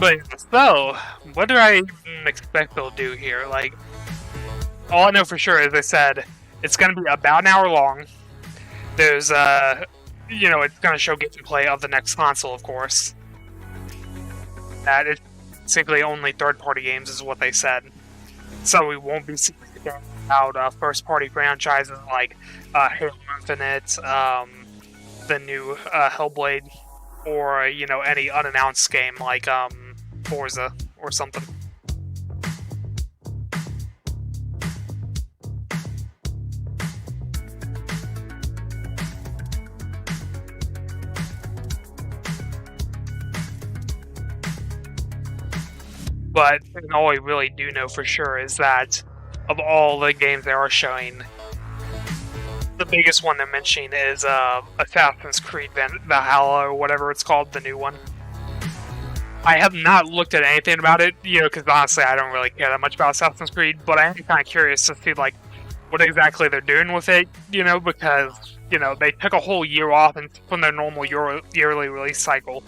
But so, what do I even expect they'll do here? Like, all I know for sure is they said it's going to be about an hour long. There's it's going to show gameplay of the next console, of course. That it's basically only third-party games is what they said. So we won't be seeing about first-party franchises like Halo Infinite, the new Hellblade, or any unannounced game like Forza or something. But all we really do know for sure is that of all the games they are showing, the biggest one they're mentioning is Assassin's Creed Valhalla or whatever it's called, the new one. I have not looked at anything about it, because honestly I don't really care that much about Assassin's Creed, but I am kind of curious to see like what exactly they're doing with it, because they took a whole year off from their normal yearly release cycle,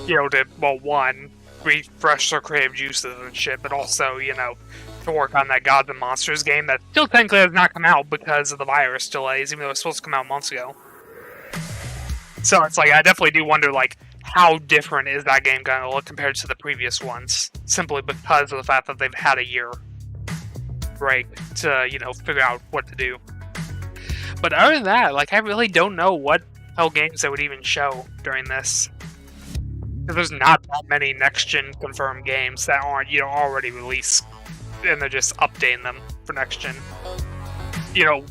to one, refresh their creative juices and shit, but also to work on that Gods and Monsters game that still technically has not come out because of the virus delays, even though it was supposed to come out months ago. So it's like I definitely do wonder like how different is that game going to look compared to the previous ones, simply because of the fact that they've had a year break to figure out what to do. But other than that, like I really don't know what hell games they would even show during this. Because there's not that many next-gen confirmed games that aren't already released, and they're just updating them for next-gen.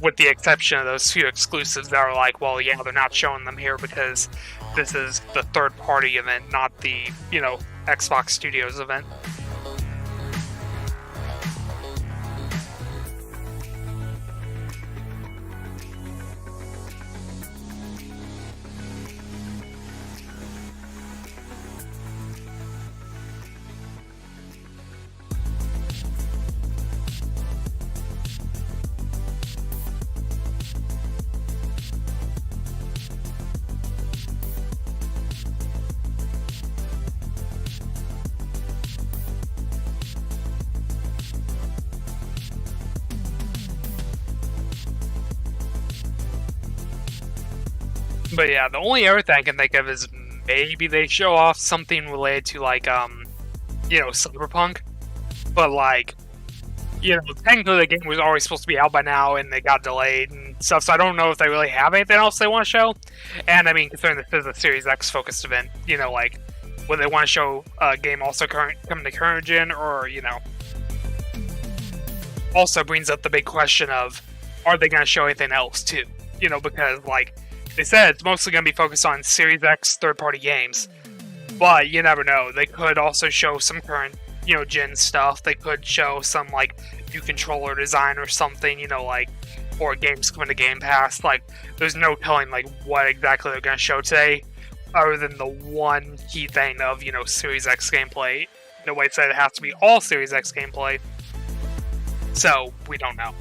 With the exception of those few exclusives that are like, well, yeah, they're not showing them here because this is the third-party event, not the, Xbox Studios event. But yeah, the only other thing I can think of is maybe they show off something related to like Cyberpunk. But like, technically the game was already supposed to be out by now and they got delayed and stuff, so I don't know if they really have anything else they want to show. And I mean, considering this is a Series X focused event, like whether they want to show a game also coming to current gen or, also brings up the big question of are they going to show anything else too? Because like they said, it's mostly going to be focused on Series X third-party games, but you never know. They could also show some current, gen stuff. They could show some like new controller design or something, like or games coming to Game Pass. Like, there's no telling like what exactly they're going to show today, other than the one key thing of Series X gameplay. The way it said it has to be all Series X gameplay, so we don't know.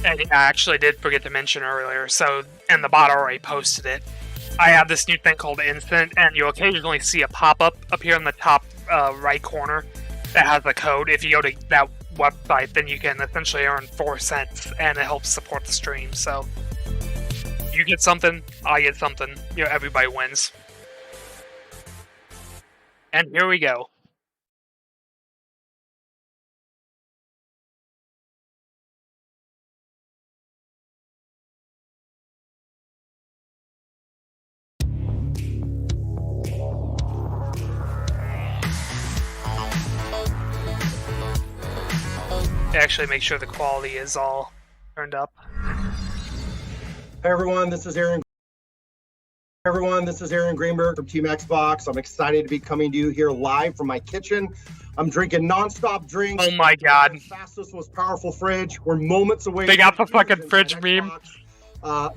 And I actually did forget to mention earlier, so, and the bot already posted it. I have this new thing called Instant, and you'll occasionally see a pop-up appear in the top right corner that has the code. If you go to that website, then you can essentially earn 4 cents, and it helps support the stream. So, you get something, I get something, everybody wins. And here we go. actually make sure the quality is all turned up. Hey everyone, this is Aaron. This is Aaron Greenberg from Team Xbox. I'm excited to be coming to you here live from my kitchen. I'm drinking nonstop drinks. Oh my god. The fastest, most powerful fridge. We're moments away. They got the fucking fridge meme.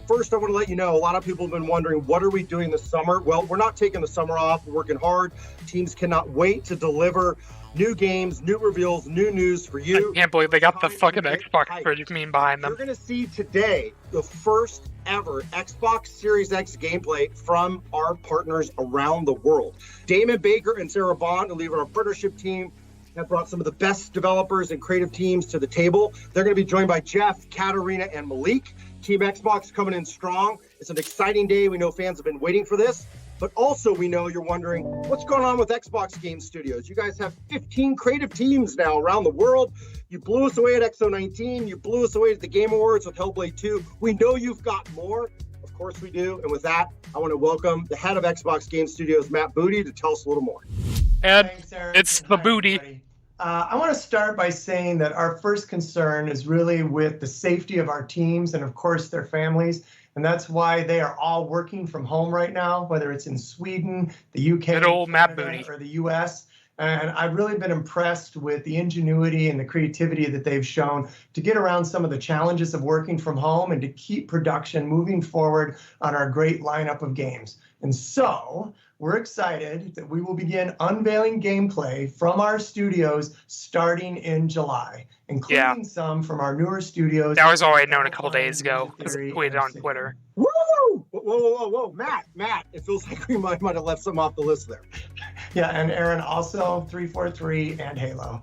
First, I want to let you know, a lot of people have been wondering, what are we doing this summer? Well, we're not taking the summer off. We're working hard. Teams cannot wait to deliver new games, new reveals, new news for you. I can't believe they got the fucking Xbox fridge meme behind them. You're going to see today the first ever Xbox Series X gameplay from our partners around the world. Damon Baker and Sarah Bond, who lead our partnership team, have brought some of the best developers and creative teams to the table. They're going to be joined by Jeff, Katarina, and Malik. Team Xbox coming in strong. It's an exciting day. We know fans have been waiting for this. But also, we know you're wondering, what's going on with Xbox Game Studios? You guys have 15 creative teams now around the world. You blew us away at XO19. You blew us away at the Game Awards with Hellblade 2. We know you've got more. Of course we do. And with that, I want to welcome the head of Xbox Game Studios, Matt Booty, to tell us a little more. And it's the booty. Everybody. I want to start by saying that our first concern is really with the safety of our teams and, of course, their families. And that's why they are all working from home right now, whether it's in Sweden, the UK, Good old Matt Booty, or the US. And I've really been impressed with the ingenuity and the creativity that they've shown to get around some of the challenges of working from home and to keep production moving forward on our great lineup of games. And so we're excited that we will begin unveiling gameplay from our studios starting in July, including some from our newer studios. That was already known a couple days ago because I tweeted on Twitter. Woo! Whoa, Matt, it feels like we might have left some off the list there. Yeah, and Aaron, also 343 and Halo.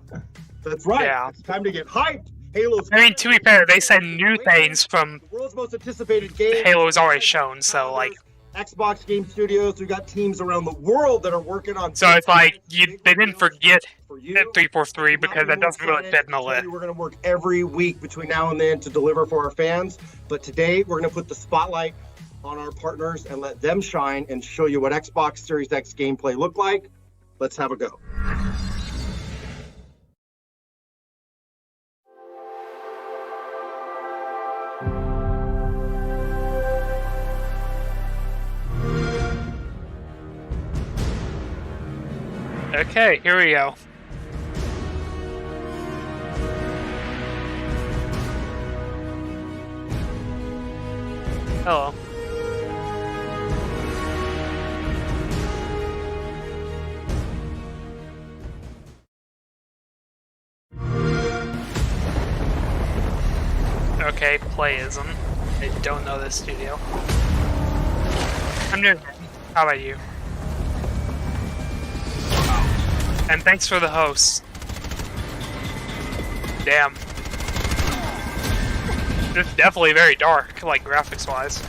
That's right. Yeah. It's time to get hyped. Halo's. I mean, to be fair, they said new things from the world's most anticipated game. Halo was already shown, so like. Xbox Game Studios, we've got teams around the world that are working on. So it's like they didn't forget 343 because that doesn't really fit in the list. We're going to work every week between now and then to deliver for our fans. But today we're going to put the spotlight on our partners and let them shine and show you what Xbox Series X gameplay look like. Let's have a go. Okay, here we go. Hello. Okay, playism. I don't know this studio. I'm doing good. How about you? And thanks for the host. Damn. It's definitely very dark, like graphics-wise.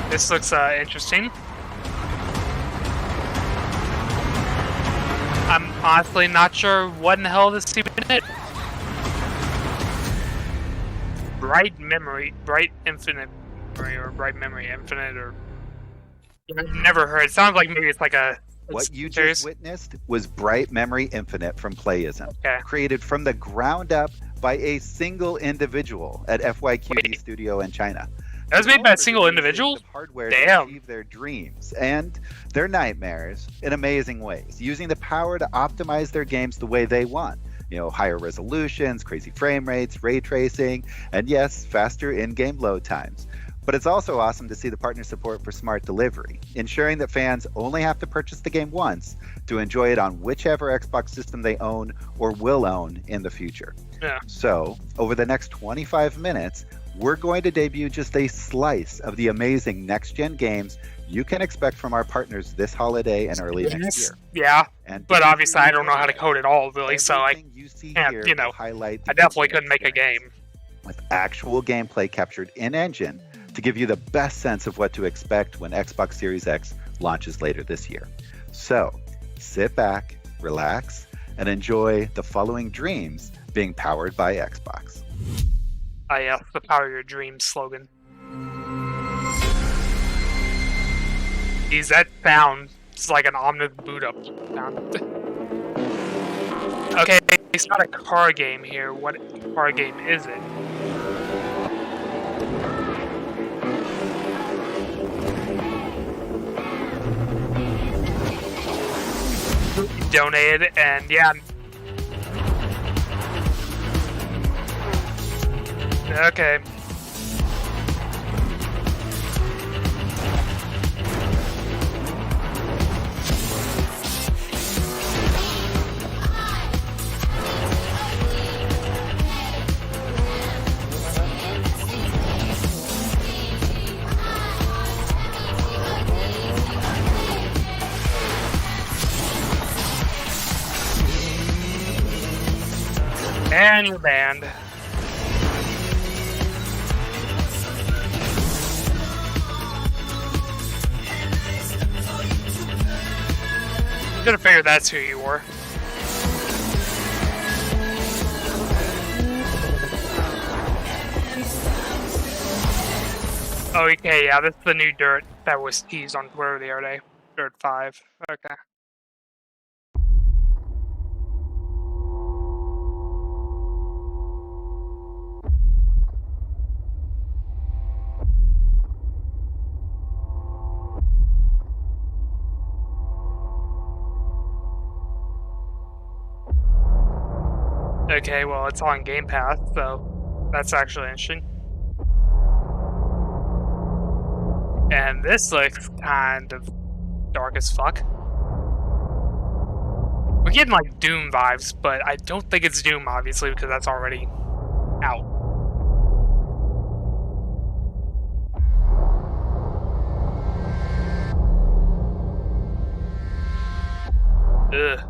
This looks interesting. I'm honestly not sure what in the hell this is even is. Bright Infinite Memory, or Bright Memory Infinite, or... I've never heard. It sounds like maybe it's like a... What you just witnessed was Bright Memory Infinite from Playism, created from the ground up by a single individual at FYQD Studio in China. That was made by a single individual? Hardware Damn. to achieve their dreams and their nightmares in amazing ways, using the power to optimize their games the way they want. higher resolutions, crazy frame rates, ray tracing, and yes, faster in-game load times. But it's also awesome to see the partner support for smart delivery, ensuring that fans only have to purchase the game once to enjoy it on whichever Xbox system they own or will own in the future. Yeah. So, over the next 25 minutes, we're going to debut just a slice of the amazing next-gen games you can expect from our partners this holiday and early next year. Yeah, but obviously I don't know how to code at all, really, so I can't, highlight I definitely couldn't make a game. With actual gameplay captured in-engine to give you the best sense of what to expect when Xbox Series X launches later this year. So, sit back, relax, and enjoy the following dreams being powered by Xbox. Yeah, the Power Your Dreams slogan. Geez, that sound is like an ominous boot up sound. Okay, it's not a car game here. What car game is it? Donated, and yeah. Okay. And you're banned. Should have figured that's who you were. Oh, okay, yeah, this is the new Dirt that was teased on Twitter the other day. Dirt 5. Okay. Okay, well, it's on Game Pass, so that's actually interesting. And this looks kind of dark as fuck. We're getting like Doom vibes, but I don't think it's Doom, obviously, because that's already out. Ugh.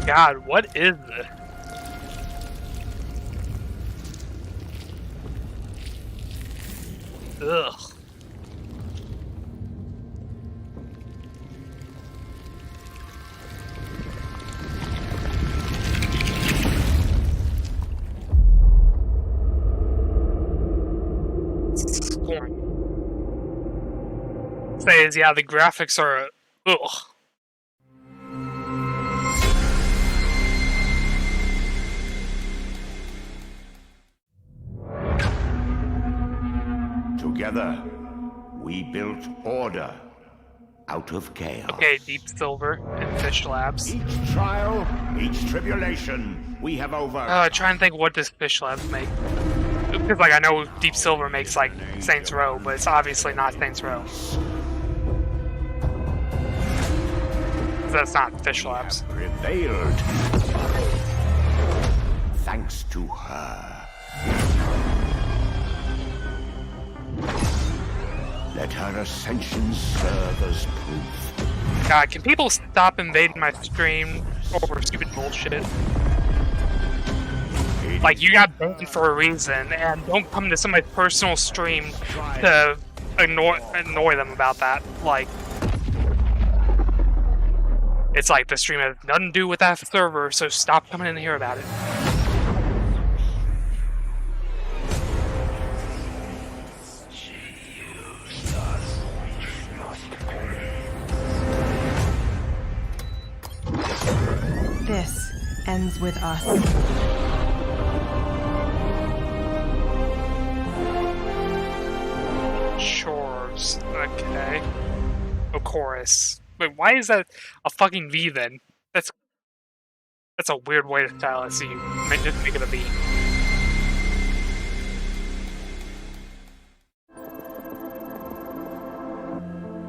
God, what is this? Ugh. Says, yeah, the graphics are ugh. Together, we built order out of chaos. Okay, Deep Silver and Fish Labs. Each trial, each tribulation, we have over. Try and think, what does Fish Labs make? Because, like, I know Deep Silver makes, like, Saints Row, but it's obviously not Saints Row. That's not Fish Labs. Prevailed. Thanks to her. Let our ascension serve as proof. God, can people stop invading my stream over stupid bullshit? Like, you got banned for a reason, and don't come to somebody's personal stream to annoy them about that. Like, it's like the stream has nothing to do with that server, so stop coming in here about it. This ends with us. Chores. Okay. Of course. Wait, why is that a fucking V then? That's a weird way to style it, so you just make it a V.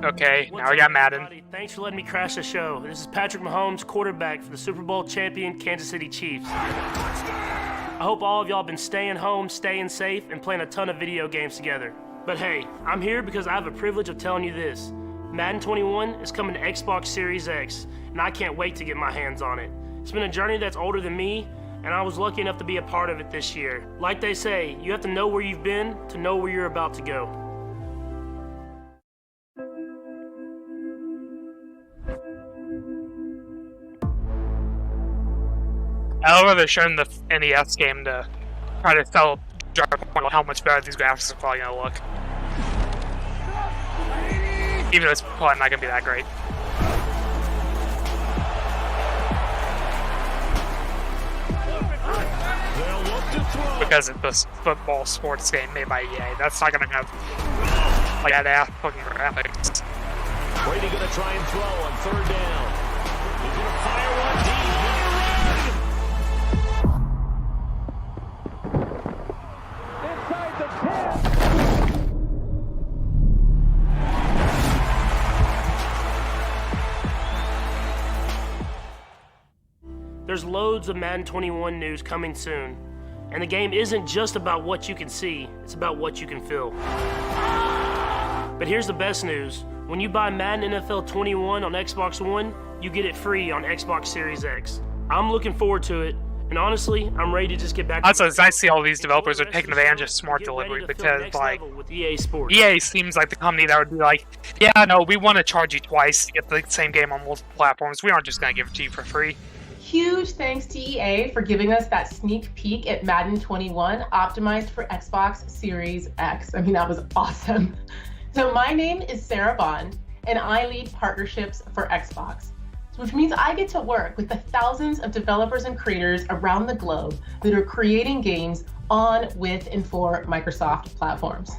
Okay, now we got Madden. Everybody? Thanks for letting me crash the show. This is Patrick Mahomes, quarterback for the Super Bowl champion Kansas City Chiefs. I hope all of y'all been staying home, staying safe, and playing a ton of video games together. But hey, I'm here because I have the privilege of telling you this. Madden 21 is coming to Xbox Series X, and I can't wait to get my hands on it. It's been a journey that's older than me, and I was lucky enough to be a part of it this year. Like they say, you have to know where you've been to know where you're about to go. I love how they're showing the NES game to try to tell how much better these graphics are probably gonna look. Even though it's probably not gonna be that great. Because it's a football sports game made by EA. That's not gonna have like that ass fucking graphics. Brady gonna try and throw on third down. He's gonna fire one deep. Inside the 10. There's loads of Madden 21 news coming soon. And the game isn't just about what you can see, it's about what you can feel. But here's the best news. When you buy Madden NFL 21 on Xbox One, you get it free on Xbox Series X. I'm looking forward to it, and honestly, I'm ready to just get back to Also, it's nice to see all these developers are taking advantage of smart delivery because, like, EA seems like the company that would be like, yeah, no, we want to charge you twice to get the same game on multiple platforms. We aren't just going to give it to you for free. Huge thanks to EA for giving us that sneak peek at Madden 21 optimized for Xbox Series X. I mean, that was awesome. So my name is Sarah Bond, and I lead partnerships for Xbox, which means I get to work with the thousands of developers and creators around the globe that are creating games on, with, and for Microsoft platforms.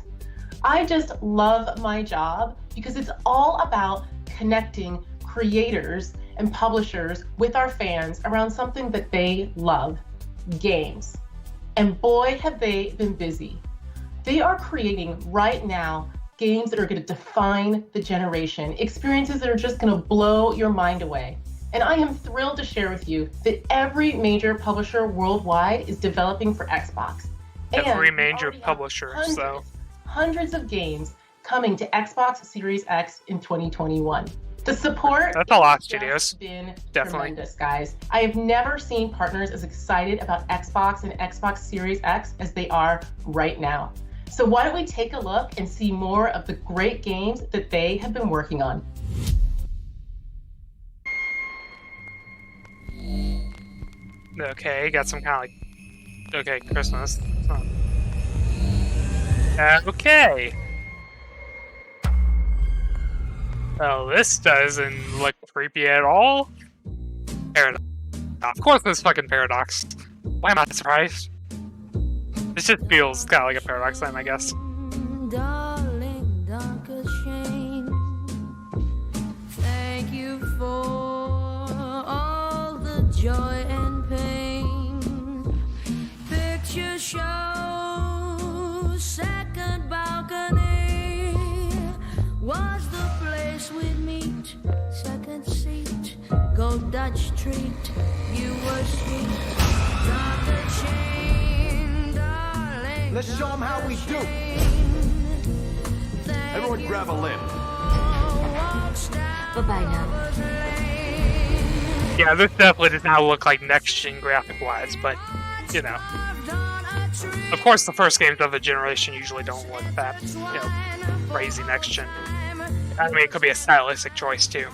I just love my job because it's all about connecting creators and publishers with our fans around something that they love, games. And boy, have they been busy. They are creating right now games that are going to define the generation, experiences that are just going to blow your mind away. And I am thrilled to share with you that every major publisher worldwide is developing for Xbox. Every major publisher, so hundreds of games coming to Xbox Series X in 2021. The support that's a lot of has studios. Been Definitely tremendous, guys. I have never seen partners as excited about Xbox and Xbox Series X as they are right now. So why don't we take a look and see more of the great games that they have been working on. Okay, got some kind of like, okay, Christmas. Okay. Oh, this doesn't look creepy at all. Paradox. Of course, this fucking Paradox. Why am I surprised? This just feels kind of like a Paradox then, I guess. Darling, don't ashamed. Thank you for all the joy and pain. Picture show, second balcony was the place we'd meet. Second seat, gold Dutch treat. You were sweet, Dr. Chain, darling. Let's show them how we do. Everyone grab a limb. Bye-bye now. Yeah, this definitely does not look like next-gen graphic-wise, but, you know. Of course, the first games of the generation usually don't look that, you know, crazy next-gen. I mean, it could be a stylistic choice, too.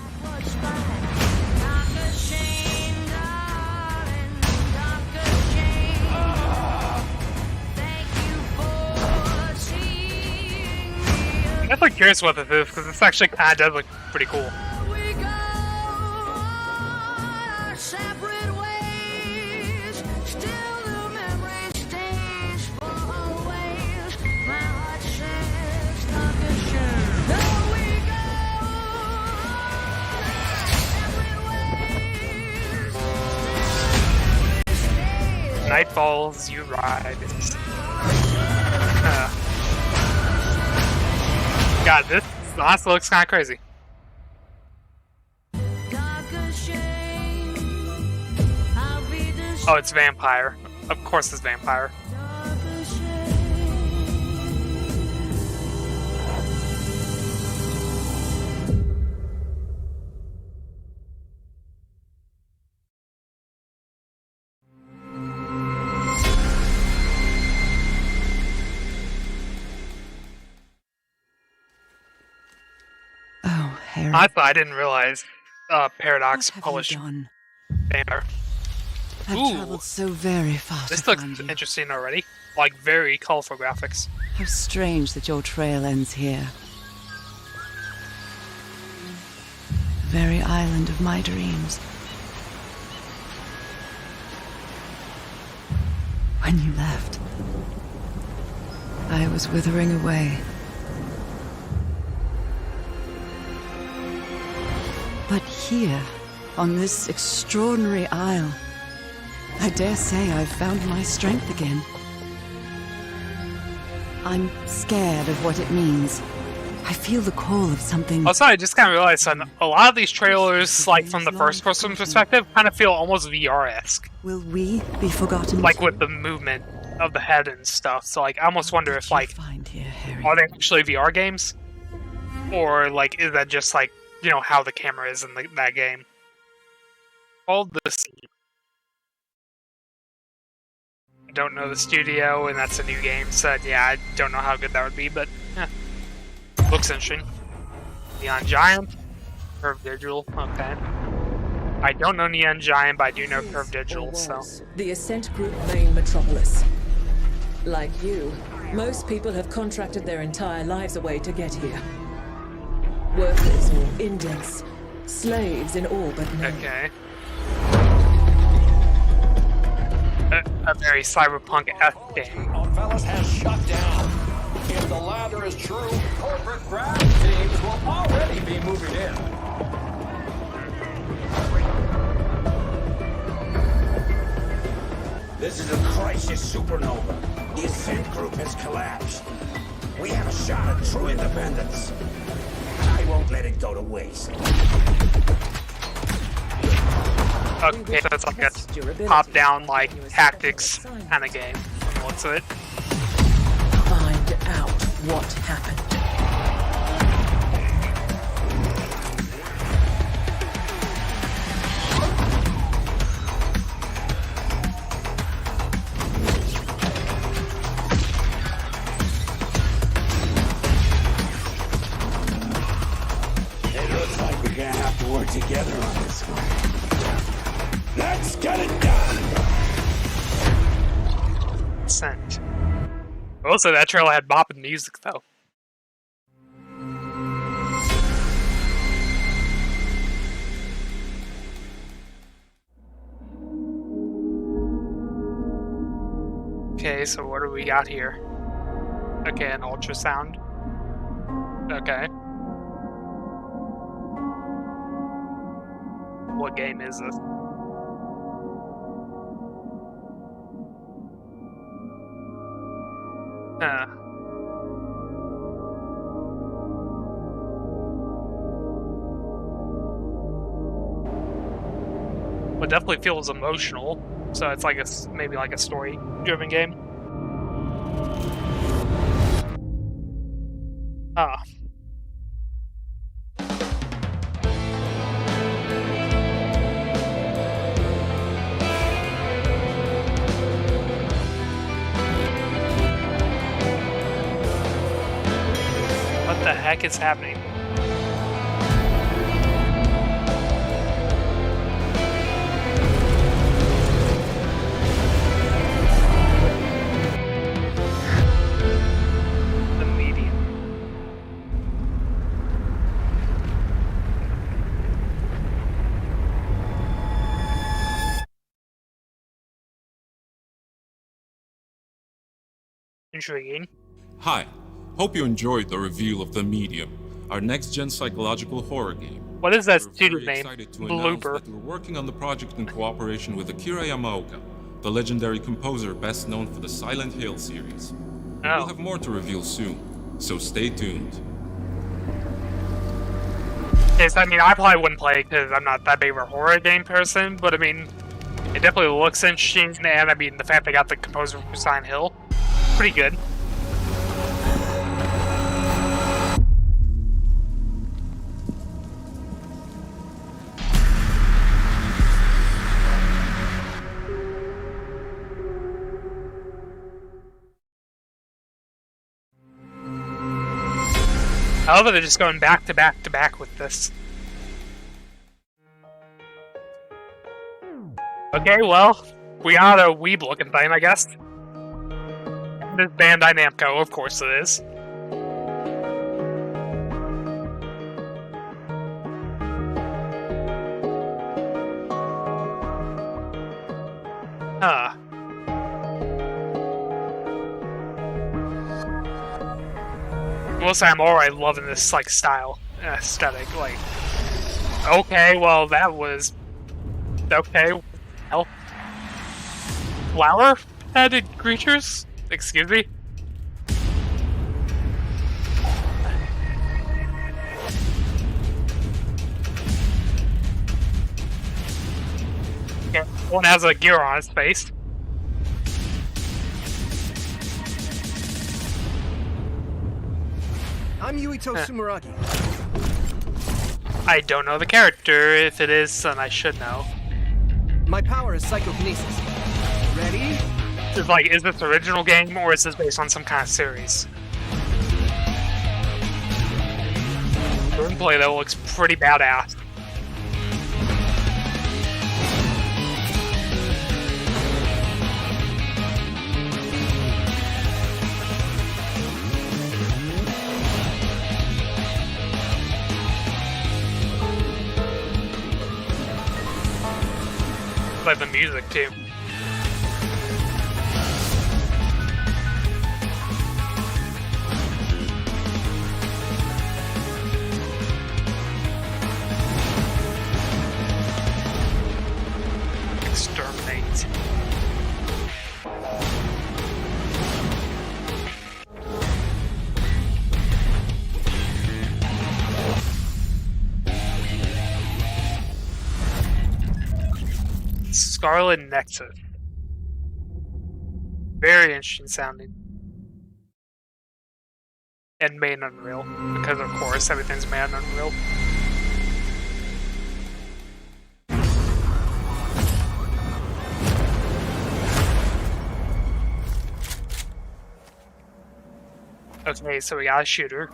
I'm definitely curious what this is, because this actually kind of does look pretty cool. Night falls, you ride. God, this honestly looks kind of crazy. Oh, it's vampire. Of course it's vampire. Harry, I didn't realize Paradox published vampire. I've Ooh. traveled so very far This to looks find you. interesting already. Like, very colorful graphics. How strange that your trail ends here. The very island of my dreams. When you left, I was withering away. But here, on this extraordinary isle, I dare say I've found my strength again. I'm scared of what it means. I feel the call of something. Also, I just kind of realized a lot of these trailers, like from the first-person perspective, kind of feel almost VR-esque. Will we be forgotten? Like with the movement of the head and stuff. So, like, I almost wonder if, like, Find here, Harry. are they actually VR games? Or, like, is that just, like, you know, how the camera is in that game? All this. I don't know the studio, and that's a new game, so yeah, I don't know how good that would be, but yeah. Looks interesting. Neon Giant, Curved Digital, okay. I don't know Neon Giant, but I do know Curved Digital, so. The Ascent Group main metropolis. Like you, most people have contracted their entire lives away to get here. Workers or indents, slaves in all but name. Okay. A very cyberpunk-esque game. Valhalla has shut down. If the latter is true, corporate grab teams will already be moving in. This is a crisis supernova. The Ascent Group has collapsed. We have a shot at true independence. I won't let it go to waste. Okay, so it's like a top-down, like, tactics kind of game. What's it? Find out what happened. It looks like we're gonna have to work together on this one. Let's get it done! Sent. Also, that trailer had bopping music, though. Okay, so what do we got here? Okay, an ultrasound. Okay. What game is this? But definitely feels emotional, so it's like maybe like a story-driven game. heck is happening? The medium. Intriguing. Hi, hope you enjoyed the reveal of The Medium, our next-gen psychological horror game. What is that We're studio very name? excited to announce Blooper. that we're working on the project in cooperation with Akira Yamaoka, the legendary composer best known for the Silent Hill series. We'll have more to reveal soon, so stay tuned. Yes, I mean, I probably wouldn't play it because I'm not that big of a horror game person, but I mean, it definitely looks interesting, and I mean, the fact they got the composer for Silent Hill, pretty good. I love that they're just going back to back to back with this. Okay, well, we got a weeb looking thing, I guess. This Bandai Namco, of course it is. Huh. Will say I'm already loving this like style aesthetic. Like, okay, well that was okay. Hell, flower-headed creatures. Excuse me. Okay, one has a gear on its face. I'm Yuito Sumeragi. I don't know the character. If it is, then I should know. My power is psychokinesis. Ready? Is like, is this original game or is this based on some kind of series? Gameplay though looks pretty badass. By the music too. Exterminate. Scarlet Nexus. Very interesting sounding. And made in Unreal. Because of course everything's made in Unreal. Okay, so we got a shooter.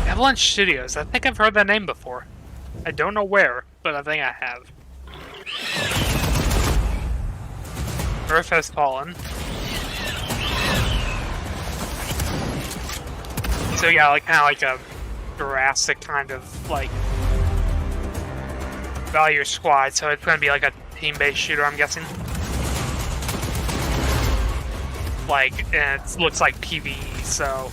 Avalanche Studios. I think I've heard that name before. I don't know where, but I think I have. Earth has fallen. So yeah, like kind of like a Jurassic kind of like value squad. So it's gonna be like a team-based shooter, I'm guessing. Like, and it looks like PvE, so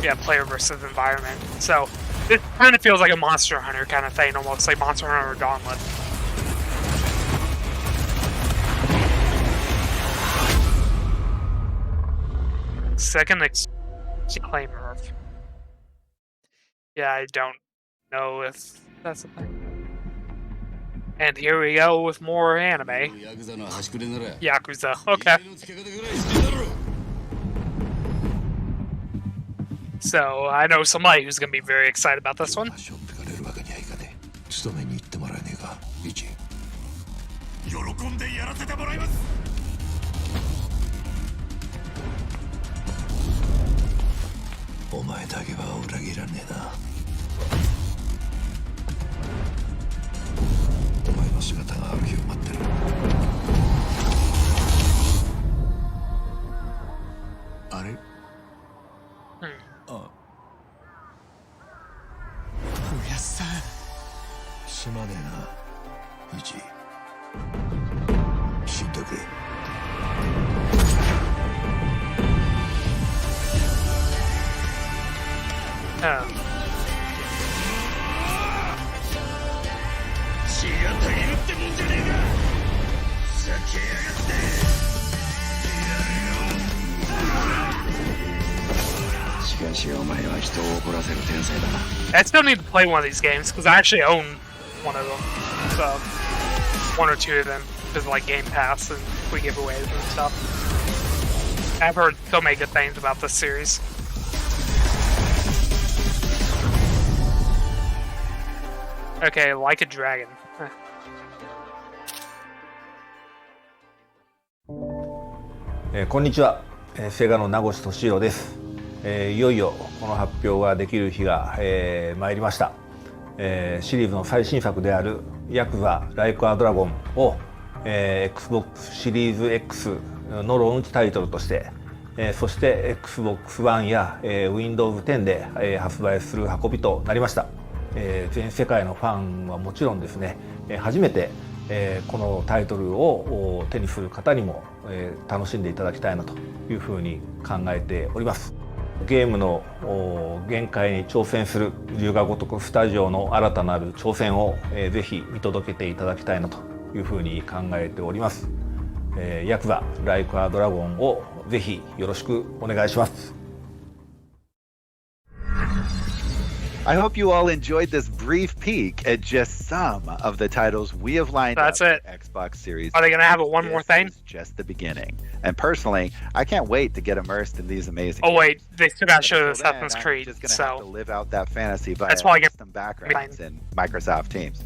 yeah, player versus environment. So this kind of feels like a Monster Hunter kind of thing, almost like Monster Hunter or Gauntlet. Second exclaimer. Yeah, I don't know if that's a thing. And here we go with more anime. Yakuza. Okay. So, I know somebody who's going to be very excited about this one. お前だけは裏切らねえな。お前の姿がある日を待ってる。あれ？あ。おやっさん。すまねえな、イチ。死んどけ。Oh. 血がたぎるってもんじゃねえか。ふざけやがって。しかしお前は人を怒らせる天才だな。 I still need to play one of these games because I actually own one of them. So, one or two of them because like Game Pass and free giveaways and stuff. I've heard so many good things about this series. Okay, like a dragon. こんにちは、セガの名越俊弘です。いよいよこの発表ができる日が、参りました。シリーズの最新作であるヤクザライクアドラゴンを、Xbox シリーズ X のローンチタイトルとして、そして Xbox One や、Windows 10で、発売する運びとなりました。全世界のファンはもちろんですね、初めて、このタイトルを手にする方にも、楽しんでいただきたいなというふうに考えております。ゲームの限界に挑戦する龍が如くスタジオの新たなる挑戦を、ぜひ見届けていただきたいなというふうに考えております。ヤクザライクアドラゴンをぜひよろしくお願いします。I hope you all enjoyed this brief peek at just some of the titles we have lined up for Xbox Series. Are they going to have one more thing? This is just the beginning. And personally, I can't wait to get immersed in these amazing Oh wait, games. they still got to show Until then, Assassin's Creed, I'm just going to have to live out that fantasy via that's why I get custom backgrounds in Microsoft Teams.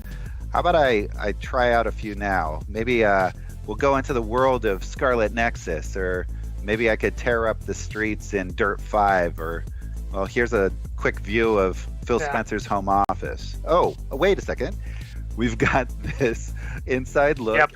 How about I try out a few now? Maybe we'll go into the world of Scarlet Nexus, or maybe I could tear up the streets in Dirt 5, or, well, here's a quick view of Phil Spencer's home office. Oh, wait a second. We've got this inside look at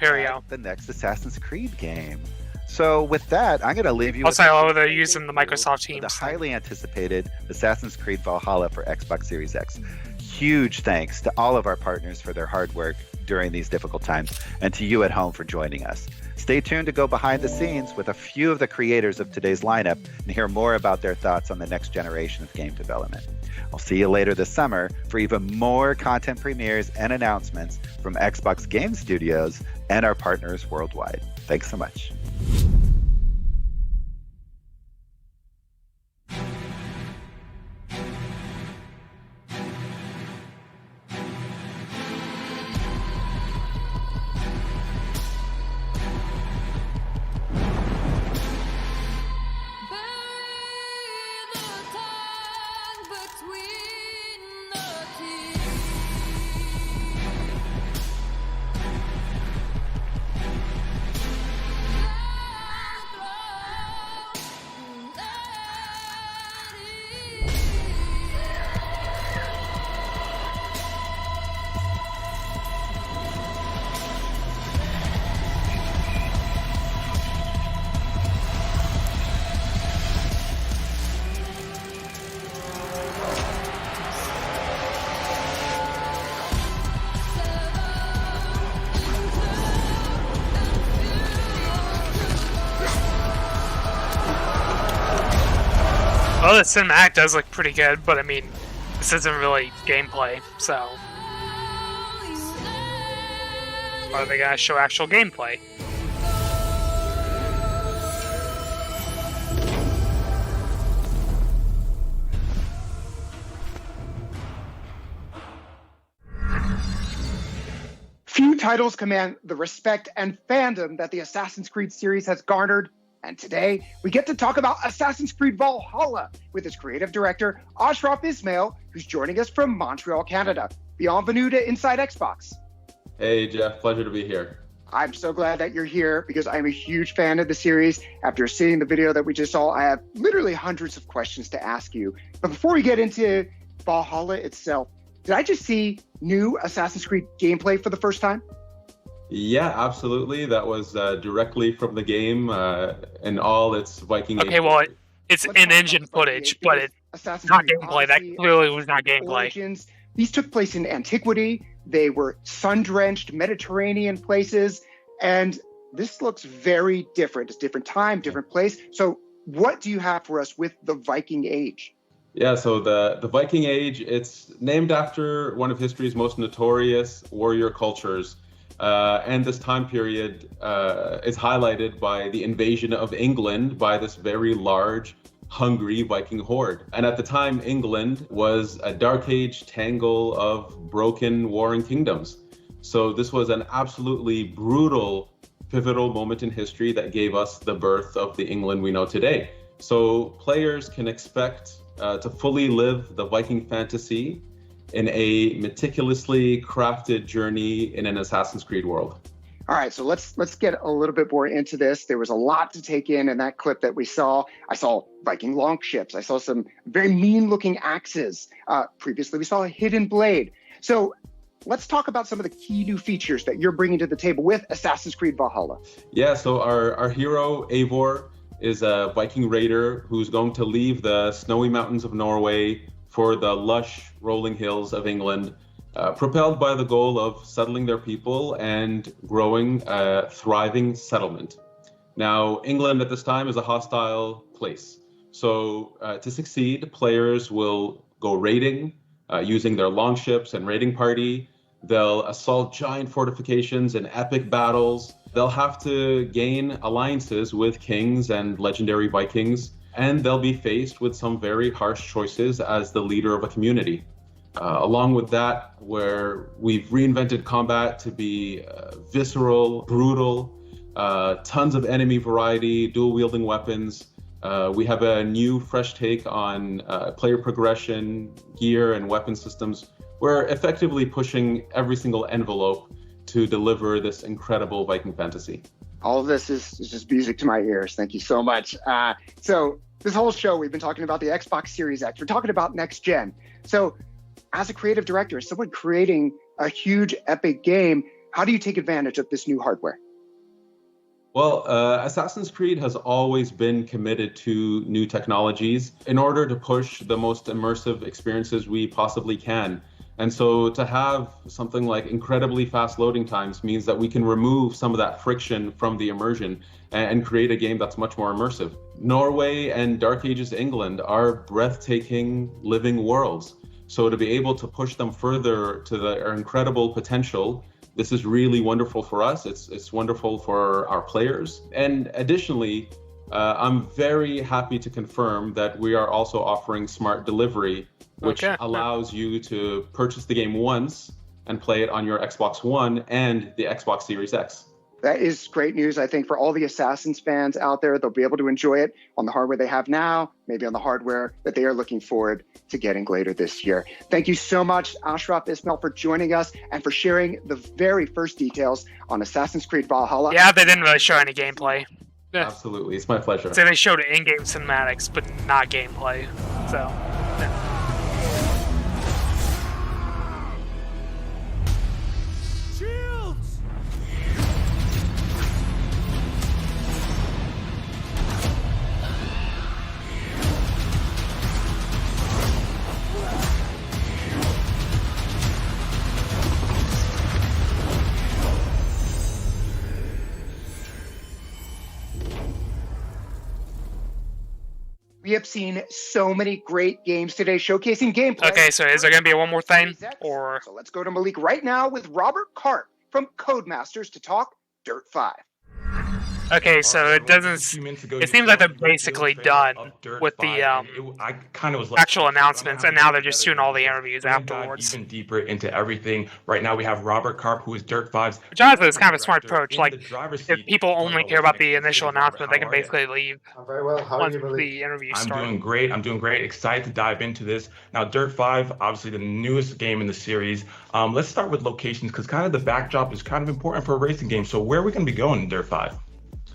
the next Assassin's Creed game. So with that, I'm going to leave you with they're using the Microsoft Teams. The highly anticipated Assassin's Creed Valhalla for Xbox Series X. Huge thanks to all of our partners for their hard work during these difficult times, and to you at home for joining us. Stay tuned to go behind the scenes with a few of the creators of today's lineup and hear more about their thoughts on the next generation of game development. I'll see you later this summer for even more content premieres and announcements from Xbox Game Studios and our partners worldwide. Thanks so much. Well, the cinematic does look pretty good, but I mean, this isn't really gameplay, so... Are they gonna show actual gameplay? Few titles command the respect and fandom that the Assassin's Creed series has garnered. And today, we get to talk about Assassin's Creed Valhalla with its creative director, Ashraf Ismail, who's joining us from Montreal, Canada. Bienvenue to Inside Xbox. Hey, Jeff. Pleasure to be here. I'm so glad that you're here because I'm a huge fan of the series. After seeing the video that we just saw, I have literally hundreds of questions to ask you. But before we get into Valhalla itself, did I just see new Assassin's Creed gameplay for the first time? Yeah, absolutely. That was directly from the game and all its Viking. Okay, well, it's in-engine footage, but it's not gameplay. That clearly was not gameplay. Origins. These took place in antiquity. They were sun-drenched Mediterranean places, and this looks very different. It's different time, different place. So what do you have for us with the Viking Age? Yeah, so the Viking Age, it's named after one of history's most notorious warrior cultures. And this time period is highlighted by the invasion of England by this very large, hungry Viking horde. And at the time, England was a dark age tangle of broken warring kingdoms. So this was an absolutely brutal, pivotal moment in history that gave us the birth of the England we know today. So players can expect to fully live the Viking fantasy in a meticulously crafted journey in an Assassin's Creed world. All right, so let's get a little bit more into this. There was a lot to take in that clip that we saw. I saw Viking longships. I saw some very mean-looking axes. Previously, we saw a hidden blade. So let's talk about some of the key new features that you're bringing to the table with Assassin's Creed Valhalla. Yeah, so our hero, Eivor, is a Viking raider who's going to leave the snowy mountains of Norway for the lush rolling hills of England, propelled by the goal of settling their people and growing a thriving settlement. Now, England at this time is a hostile place. So to succeed, players will go raiding using their longships and raiding party. They'll assault giant fortifications in epic battles. They'll have to gain alliances with kings and legendary Vikings, and they'll be faced with some very harsh choices as the leader of a community. Along with that, where we've reinvented combat to be visceral, brutal, tons of enemy variety, dual-wielding weapons. We have a new, fresh take on player progression, gear, and weapon systems. We're effectively pushing every single envelope to deliver this incredible Viking fantasy. All of this is just music to my ears. Thank you so much. So this whole show, we've been talking about the Xbox Series X. We're talking about next gen. So as a creative director, as someone creating a huge epic game, how do you take advantage of this new hardware? Well, Assassin's Creed has always been committed to new technologies in order to push the most immersive experiences we possibly can. And so to have something like incredibly fast loading times means that we can remove some of that friction from the immersion and create a game that's much more immersive. Norway and Dark Ages England are breathtaking living worlds. So to be able to push them further to their incredible potential, this is really wonderful for us. It's wonderful for our players. And additionally, I'm very happy to confirm that we are also offering smart delivery, which allows you to purchase the game once and play it on your Xbox One and the Xbox Series X. That is great news, I think, for all the Assassins fans out there. They'll be able to enjoy it on the hardware they have now, maybe on the hardware that they are looking forward to getting later this year. Thank you so much, Ashraf Ismail, for joining us and for sharing the very first details on Assassin's Creed Valhalla. Yeah, they didn't really show any gameplay. Absolutely, it's my pleasure. So they showed in-game cinematics, but not gameplay. So, yeah. We have seen so many great games today showcasing gameplay. Okay, so is there going to be one more thing? Or so let's go to Malik right now with Robert Cart from Codemasters to talk Dirt 5. Okay, so it doesn't. It seems like they're basically done with the actual announcements, and now they're just doing all the interviews afterwards. Even deeper into everything. Right now we have Robert Karp, who is Dirt 5's. Which honestly is kind of a smart approach. Like, if people only care about the initial announcement, they can basically leave very well. once the interview starts. I'm doing great. Excited to dive into this. Now, Dirt 5, obviously the newest game in the series. Let's start with locations, because kind of the backdrop is kind of important for a racing game. So where are we going to be going in Dirt 5?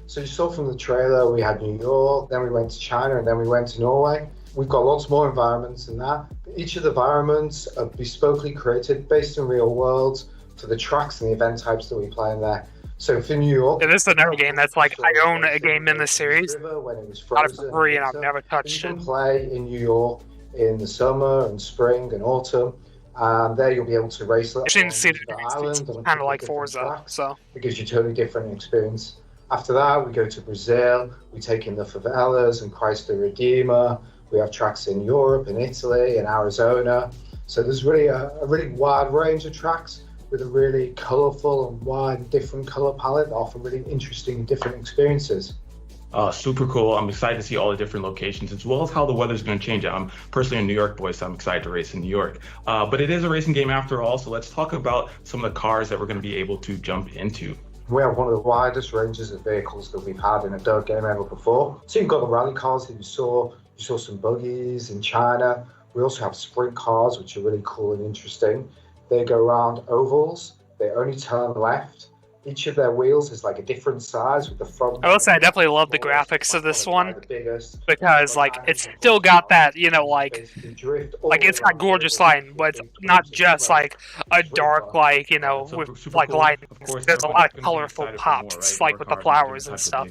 So you saw from the trailer, we had New York, then we went to China, and then we went to Norway. We've got lots more environments than that. Each of the environments are bespokely created based in real worlds for the tracks and the event types that we play in there. So for New York... Yeah, this is another game that's like, I own a game in this series. Got it for free, and I've never touched it. You can play in New York in the summer and spring and autumn. And there you'll be able to race on the island. Kind of like Forza, so... It gives you a totally different experience. After that, we go to Brazil, we take in the favelas and Christ the Redeemer. We have tracks in Europe, in Italy, in Arizona. So there's really a really wide range of tracks with a really colourful and wide different colour palette that offer really interesting and different experiences. Super cool. I'm excited to see all the different locations, as well as how the weather's going to change. I'm personally a New York boy, so I'm excited to race in New York. But it is a racing game after all, so let's talk about some of the cars that we're going to be able to jump into. We have one of the widest ranges of vehicles that we've had in a dirt game ever before. So you've got the rally cars that you saw some buggies in China. We also have sprint cars, which are really cool and interesting. They go around ovals, they only turn left. Each of their wheels is like a different size with the front. I will say I definitely love the graphics of this one, because like it's still got that, you know, like it's got gorgeous lighting, but it's not just like a dark, like, you know, with like lighting. There's a lot of colorful pops, like with the flowers and stuff.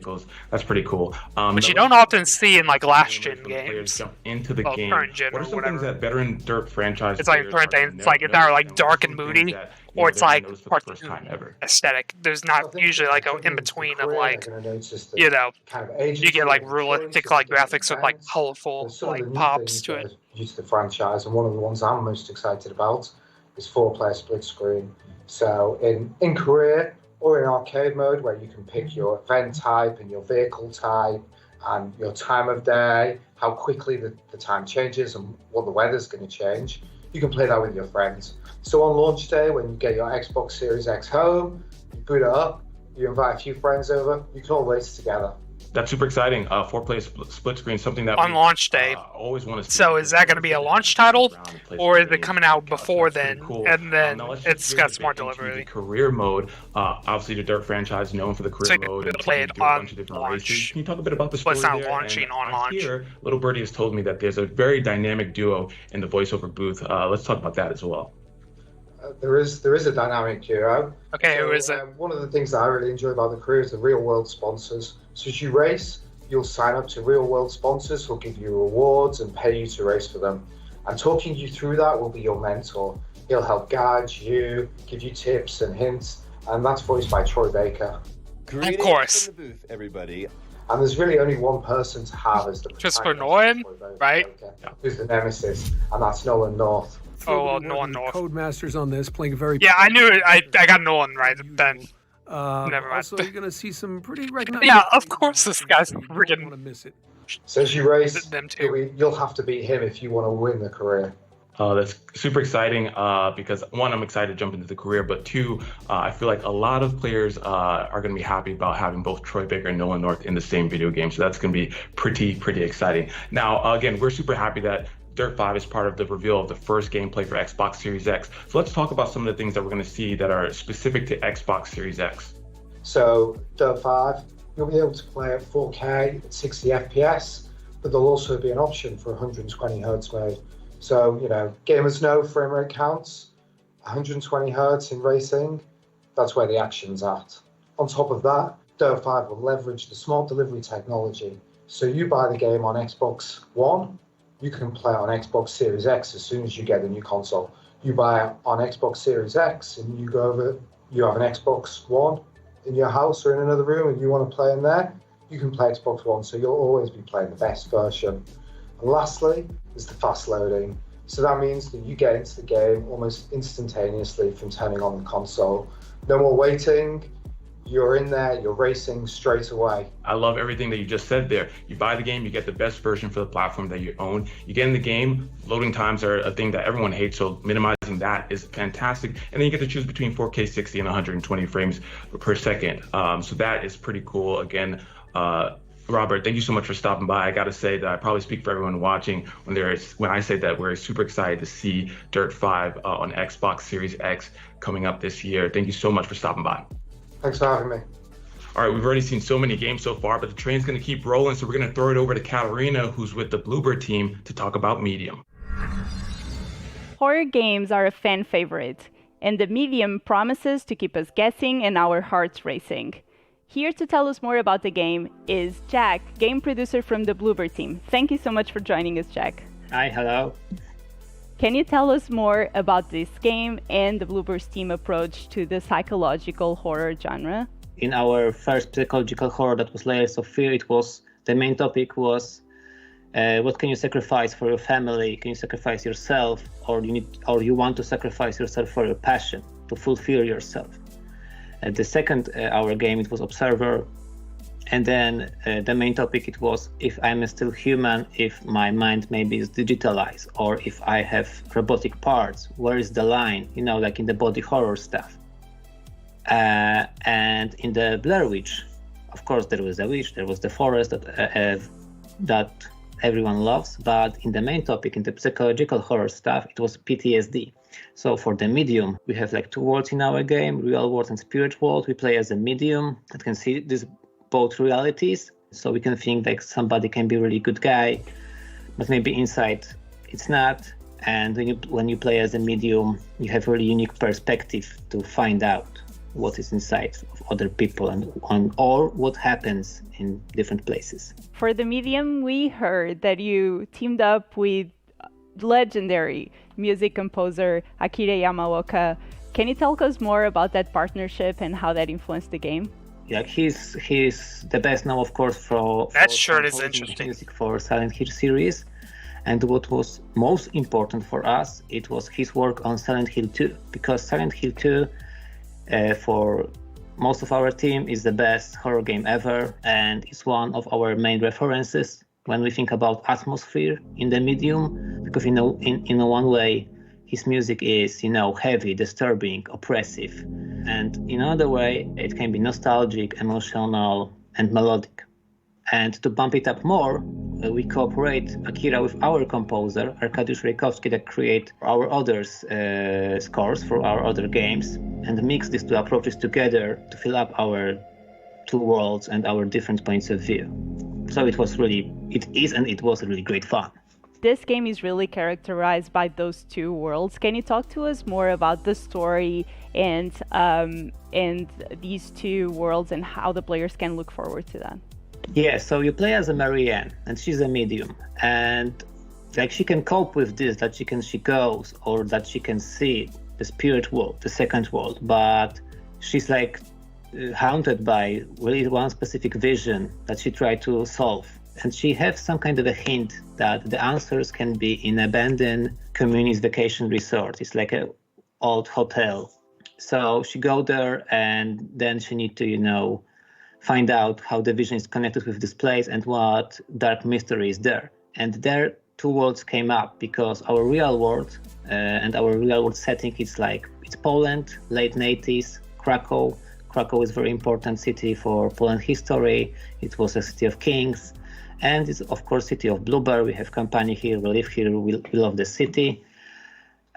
That's pretty cool. Which you don't often see in like last gen games. Into the game. Current gen what are or some whatever. things that veteran Dirt franchise? It's like current things. It's like it's either like dark and moody, or it's like aesthetic. There's not usually like an in between of like, you know, you get like realistic like graphics with like colorful like pops to it. Due to the franchise, and one of the ones I'm most excited about is 4-player split screen. So in career or in arcade mode, where you can pick your event type and your vehicle type and your time of day, how quickly the time changes and what the weather's going to change. You can play that with your friends. So on launch day, when you get your Xbox Series X home, you boot it up, you invite a few friends over, you can all race together. That's super exciting. 4-player split screen, something that on launch day. Always want to see. So is that going to be a launch title, or is it coming out before then? Cool. And then it's got smart delivery. The career mode, obviously the Dirt franchise known for the career mode. So play it on launch. Races. Can you talk a bit about the story But it's not there? launching on launch. Here, Little Birdie has told me that there's a very dynamic duo in the voiceover booth. Let's talk about that as well. There is a dynamic duo. Okay, who is it? One of the things that I really enjoy about the career is the real world sponsors. So as you race, you'll sign up to real world sponsors who'll give you rewards and pay you to race for them. And talking you through that will be your mentor. He'll help guide you, give you tips and hints, and that's voiced by Troy Baker. Of course. In the booth, everybody. And there's really only one person to have as the Christopher Nolan, right? Who's the nemesis, and that's Nolan North. Oh, well, Nolan North. Codemasters on this, playing a very... Yeah, I knew it. I got Nolan right then. Never mind. Also, you're going to see some pretty recognizable... Yeah, of course this guy's freaking... want to miss it. So as you race, them too. You'll have to beat him if you want to win the career. That's super exciting because one, I'm excited to jump into the career, but two, I feel like a lot of players are going to be happy about having both Troy Baker and Nolan North in the same video game. So that's going to be pretty exciting. Now, again, we're super happy that Dirt 5 is part of the reveal of the first gameplay for Xbox Series X. So let's talk about some of the things that we're going to see that are specific to Xbox Series X. So Dirt 5, you'll be able to play at 4K at 60 FPS, but there'll also be an option for 120 Hz mode. So, you know, gamers know frame rate counts. 120 Hz in racing, that's where the action's at. On top of that, Dirt 5 will leverage the smart delivery technology. So you buy the game on Xbox One, you can play it on Xbox Series X as soon as you get the new console. You buy it on Xbox Series X and you go over, you have an Xbox One in your house or in another room and you want to play in there, you can play Xbox One, so you'll always be playing the best version. And lastly is the fast loading. So that means that you get into the game almost instantaneously from turning on the console. No more waiting. you're in there, you're racing straight away. I love everything that you just said there. You buy the game, you get the best version for the platform that you own. You get in the game, loading times are a thing that everyone hates, so minimizing that is fantastic. And then you get to choose between 4K 60 and 120 frames per second. So that is pretty cool. Again, Robert, thank you so much for stopping by. I got to say that I probably speak for everyone watching when I say that we're super excited to see Dirt 5 on Xbox Series X coming up this year. Thank you so much for stopping by. Thanks for having me. All right, we've already seen so many games so far, but the train's going to keep rolling, so we're going to throw it over to Katarina, who's with the Bluebird team, to talk about Medium. Horror games are a fan favorite, and the Medium promises to keep us guessing and our hearts racing. Here to tell us more about the game is Jack, game producer from the Bluebird team. Thank you so much for joining us, Jack. Hi, hello. Can you tell us more about this game and the Bluebird's team approach to the psychological horror genre? In our first psychological horror that was Layers of Fear, the main topic was what can you sacrifice for your family? Can you sacrifice yourself, or you want to sacrifice yourself for your passion to fulfill yourself? The second our game, it was Observer, and then the main topic, it was if I'm still human, if my mind maybe is digitalized, or if I have robotic parts, where is the line, like in the body horror stuff. And in the Blair Witch, of course, there was a witch, there was the forest that everyone loves, but in the main topic, in the psychological horror stuff, it was PTSD. So for the medium, we have like two worlds in our game, real world and spirit world. We play as a medium that can see these both realities. So we can think like somebody can be a really good guy, but maybe inside it's not. And when you play as a medium, you have a really unique perspective to find out what is inside of other people or what happens in different places. For the medium, we heard that you teamed up with legendary music composer Akira Yamaoka. Can you tell us more about that partnership and how that influenced the game? Yeah, he's the best now, of course, for sure is interesting. Music for Silent Hill series. And what was most important for us, it was his work on Silent Hill 2, because Silent Hill 2 for most of our team is the best horror game ever, and it's one of our main references when we think about atmosphere in the medium, because in one way his music is heavy, disturbing, oppressive, and in another way it can be nostalgic, emotional, and melodic. And to bump it up more, we cooperate, Akira, with our composer, Arkadiusz Rejkowski, that create our other scores for our other games, and mix these two approaches together to fill up our two worlds and our different points of view. So it was really great fun. This game is really characterized by those two worlds. Can you talk to us more about the story and these two worlds and how the players can look forward to that? Yeah, so you play as a Marianne, and she's a medium, and like she can cope with this, that she goes, or that she can see the spirit world, the second world, but she's like haunted by really one specific vision that she tried to solve, and she has some kind of a hint that the answers can be in abandoned communist vacation resort. It's like an old hotel. So she go there, and then she need to find out how the vision is connected with this place and what dark mystery is there. And there two worlds came up, because our real world and our real world setting it's Poland, late 80s, Krakow. Krakow is a very important city for Poland history. It was a city of kings, and it's of course city of Bluebird. We have company here, we live here, we love the city.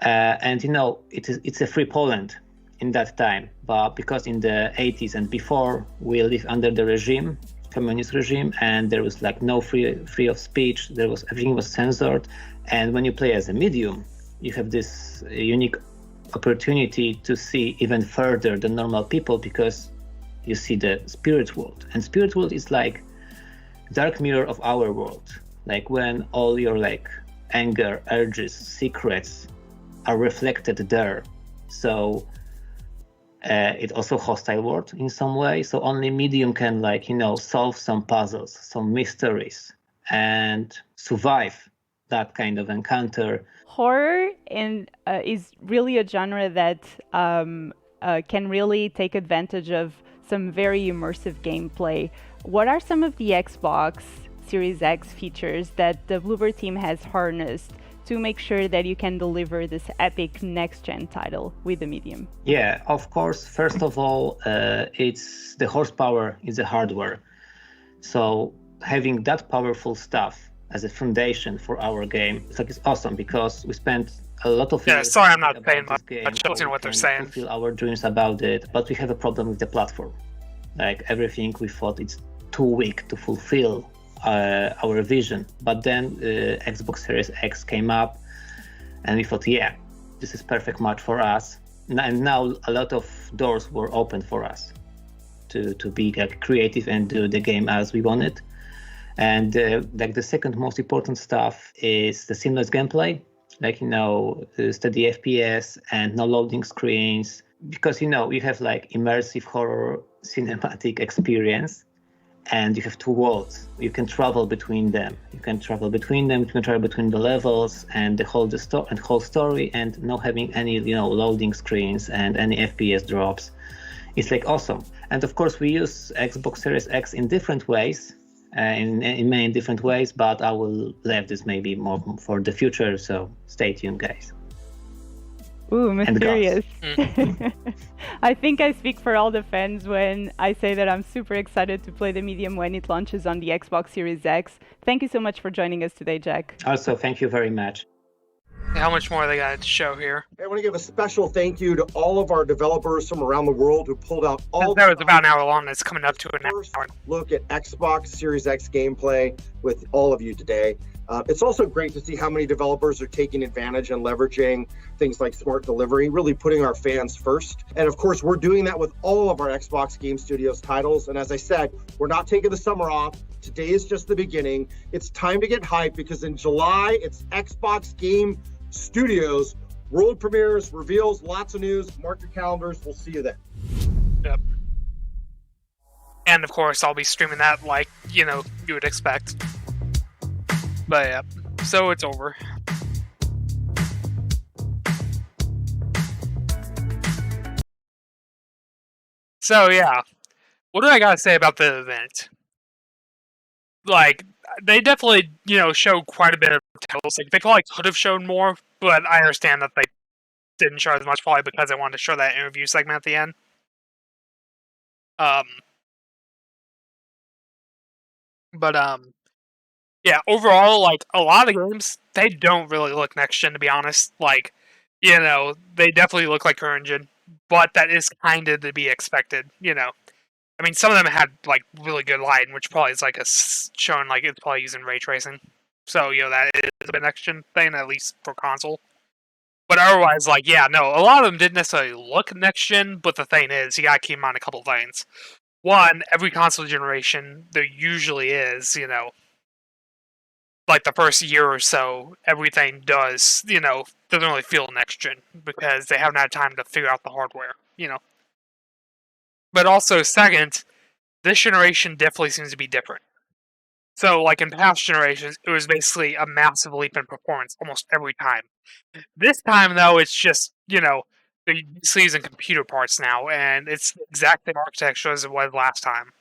And it's a free Poland in that time, but because in the 80s and before we lived under the regime, communist regime, and there was no free of speech, everything was censored. And when you play as a medium, you have this unique opportunity to see even further than normal people, because you see the spirit world, and spirit world is like dark mirror of our world, like when all your anger, urges, secrets are reflected there. So it's also hostile world in some way. So only medium can solve some puzzles, some mysteries, and survive that kind of encounter. Horror is really a genre that can really take advantage of some very immersive gameplay. What are some of the Xbox Series X features that the Bloober team has harnessed to make sure that you can deliver this epic next-gen title with the medium? Yeah, of course. First of all, it's the horsepower is the hardware. So having that powerful stuff as a foundation for our game, it's awesome because we spent a lot of years. Sorry, I'm not paying much game, attention to what they're saying. Fulfill our dreams about it, but we have a problem with the platform. Like everything, we thought it's too weak to fulfill our vision. But then Xbox Series X came up, and we thought, yeah, this is perfect match for us. And now a lot of doors were open for us to be like creative and do the game as we want it. And like the second most important stuff is the seamless gameplay, like steady FPS and no loading screens, because you have like immersive horror cinematic experience, and you have two worlds. You can travel between them. You can travel between the levels and the whole story, and not having any loading screens and any FPS drops. It's like awesome. And of course, we use Xbox Series X in different ways, in many different ways, but I will leave this maybe more for the future, so stay tuned, guys. Ooh, mysterious. I think I speak for all the fans when I say that I'm super excited to play the medium when it launches on the Xbox Series X. Thank you so much for joining us today, Jack. Also, thank you very much. How much more they got to show here? I want to give a special thank you to all of our developers from around the world who pulled out all. That was about an hour long. It's coming up to an hour. Look at Xbox Series X gameplay with all of you today. It's also great to see how many developers are taking advantage and leveraging things like smart delivery, really putting our fans first. And of course, we're doing that with all of our Xbox Game Studios titles. And as I said, we're not taking the summer off. Today is just the beginning. It's time to get hyped because in July, it's Xbox Game Studios, world premieres, reveals, lots of news. Mark your calendars. We'll see you then. Yep. And of course, I'll be streaming that like, you would expect. But yeah, so it's over. So yeah, what do I gotta say about the event? Like, they definitely, showed quite a bit of titles. Like, they probably could have shown more, but I understand that they didn't show as much probably because they wanted to show that interview segment at the end. Yeah, overall, like, a lot of games, they don't really look next-gen, to be honest. Like, they definitely look like current gen, but that is kind of to be expected, I mean, some of them had, like, really good lighting, which probably is, like, showing, like, it's probably using ray tracing. So, that is a next-gen thing, at least for console. But otherwise, like, yeah, no, a lot of them didn't necessarily look next-gen, but the thing is, you gotta keep in mind a couple things. One, every console generation, there usually is, like the first year or so, everything does, doesn't really feel next-gen, because they haven't had time to figure out the hardware, But also, second, this generation definitely seems to be different. So, like in past generations, it was basically a massive leap in performance almost every time. This time, though, it's just, they're basically using computer parts now, and it's the exact same architecture as it was last time.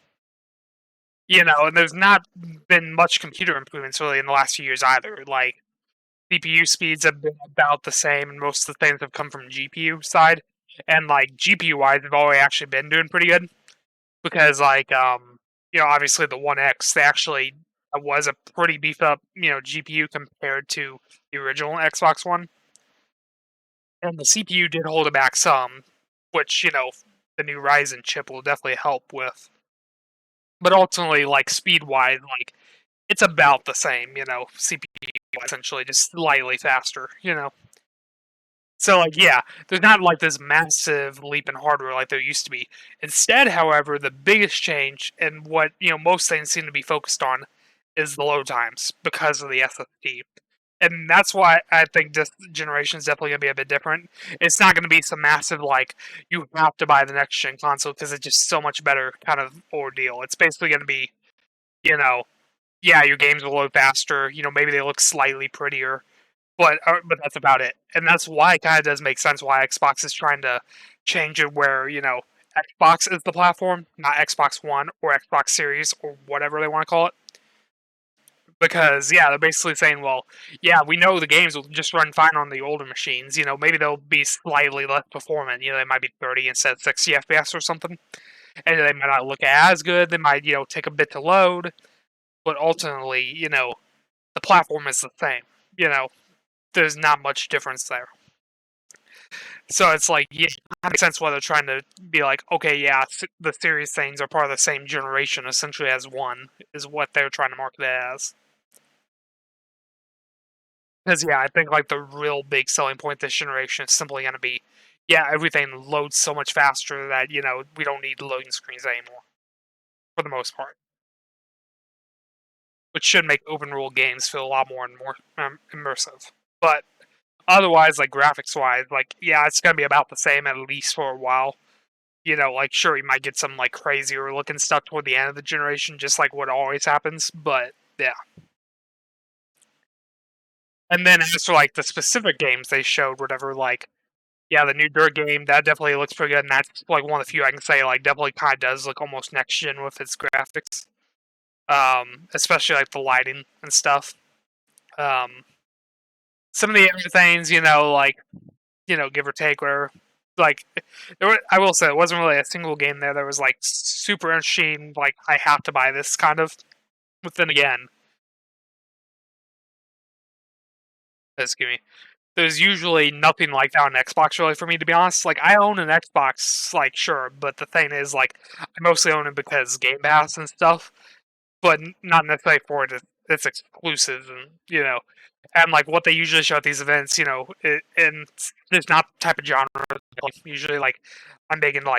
And there's not been much computer improvements really in the last few years either. Like, CPU speeds have been about the same, and most of the things have come from GPU side. And, like, GPU-wise, they've already actually been doing pretty good. Because, like, obviously the One X, they actually was a pretty beefed-up, GPU compared to the original Xbox One. And the CPU did hold it back some, which, the new Ryzen chip will definitely help with. But ultimately, like, speed-wise, like, it's about the same, CPU essentially, just slightly faster, So, like, yeah, there's not, like, this massive leap in hardware like there used to be. Instead, however, the biggest change, and what, most things seem to be focused on, is the load times, because of the SSD. And that's why I think this generation is definitely going to be a bit different. It's not going to be some massive, like, you have to buy the next-gen console because it's just so much better kind of ordeal. It's basically going to be, yeah, your games will load faster, maybe they look slightly prettier, but that's about it. And that's why it kind of does make sense why Xbox is trying to change it where, Xbox is the platform, not Xbox One or Xbox Series or whatever they want to call it. Because, yeah, they're basically saying, well, yeah, we know the games will just run fine on the older machines. Maybe they'll be slightly less performant. They might be 30 instead of 60 FPS or something. And they might not look as good. They might, take a bit to load. But ultimately, the platform is the same. There's not much difference there. So it's like, yeah, it makes sense why they're trying to be like, okay, yeah, the series things are part of the same generation, essentially as one, is what they're trying to market it as. Because, yeah, I think, the real big selling point this generation is simply going to be, yeah, everything loads so much faster that, we don't need loading screens anymore. For the most part. Which should make open world games feel a lot more and more immersive. But otherwise, graphics-wise, yeah, it's going to be about the same at least for a while. Sure, you might get some, crazier looking stuff toward the end of the generation, just like what always happens, but, yeah. And then as for, the specific games they showed, whatever, yeah, the new Dirt game, that definitely looks pretty good, and that's, one of the few I can say, definitely kind of does look almost next-gen with its graphics. Especially, the lighting and stuff. Some of the other things, give or take, where, I will say, it wasn't really a single game there that was, super interesting, I have to buy this, kind of. But then again, excuse me, there's usually nothing like that on Xbox, really, for me, to be honest. I own an Xbox, sure, but the thing is, I mostly own it because Game Pass and stuff, but not necessarily for its exclusives, and, and, what they usually show at these events, and it's not the type of genre, usually, I'm big into,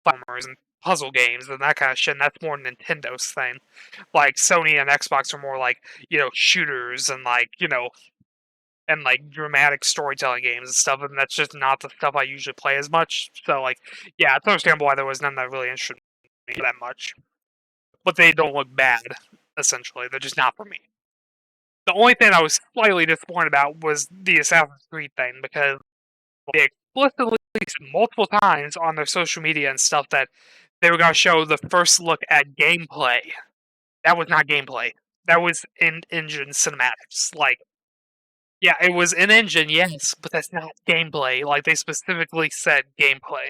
platformers and puzzle games and that kind of shit, and that's more Nintendo's thing. Sony and Xbox are more shooters and, and, dramatic storytelling games and stuff, and that's just not the stuff I usually play as much, so, yeah, it's understandable why there was none that really interested me that much. But they don't look bad, essentially. They're just not for me. The only thing I was slightly disappointed about was the Assassin's Creed thing, because they explicitly said multiple times on their social media and stuff that they were going to show the first look at gameplay. That was not gameplay. That was in-engine cinematics. Yeah, it was in-engine, yes, but that's not gameplay. They specifically said gameplay.